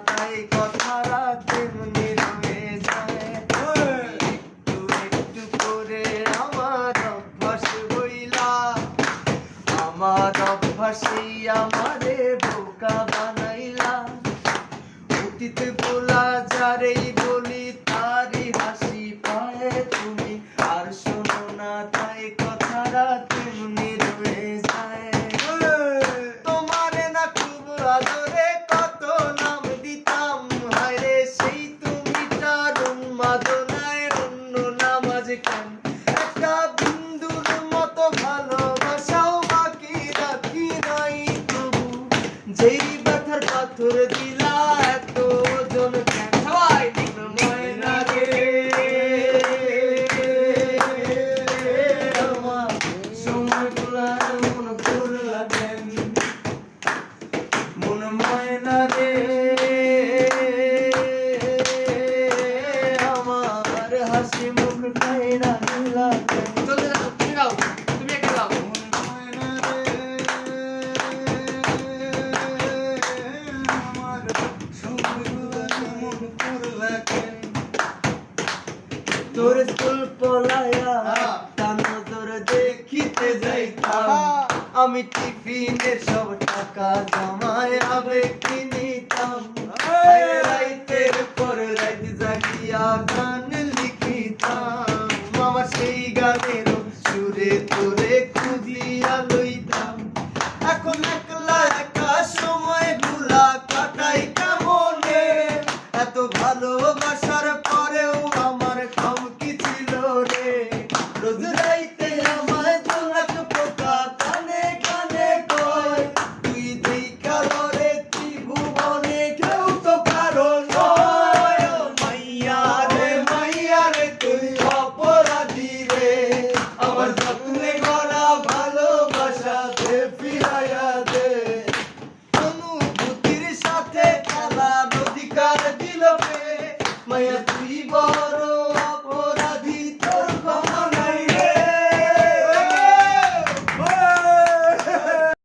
তাই কথারা তেমনি রয়ে যায়। একটু একটু করে আমার অভ্যাস হইলা, আমার অভ্যাসেই আমারে বোকা বানাইলা। অতীত ভোলা যারেই বলি তারই হাসি পায় তুমি, আর শোনো না তাই কথারা তেমনি রয়ে যায়। তোমারে না খুব আদরে কত নাম দিতাম, হায়রে সেই তুমি তার উন্মাদনায় অন্য নাম আজ কেন? একটা বিন্দুর মতো ভালোবাসাও বাকি রাখি নাই তবু, যেই ব্যথার পাথর দিলা এত ওজন কেন? সবাই ময়না রে আমার সময়গুলার মন করলা কেন? মন ময়না রে আমার হাসি মুখ খাইরা নিলা কেন? চলতে থাকো, তুমি গাও, তুমি একটা গাও। মন ময়না রে আমার সময়গুলার মন করলা কেন? তোর স্কুল পলায়া একটা নজর দেখিতে যাইতাম, আমি টিফিনের সব টাকা জমায় আবেগ কিনিতাম। রাইতের পর রাইত জাগিয়া গান লিখিতাম, আমার সেই গানের সুরে তোরে খুঁজিয়া লইতাম। এখন একলা একা সময় গুলা কাটাই কেমনে? এত ভালোবাসার পরেও আমার কম কি ছিল রে? রোজ রাইতে আমায় জোনাক পোকা কানে কানে কয়, তুই দেখা রে ত্রিভুবনে কেউ তো কারো নয়। ও মাইয়া রে তুই অপরাধী রে, আমার যত্নে গড়া ভালোবাসাতে ফিরাইয়া দে। অনুভূতির সাথে খেলার অধিকার দিল কে? মায়া তুই বড়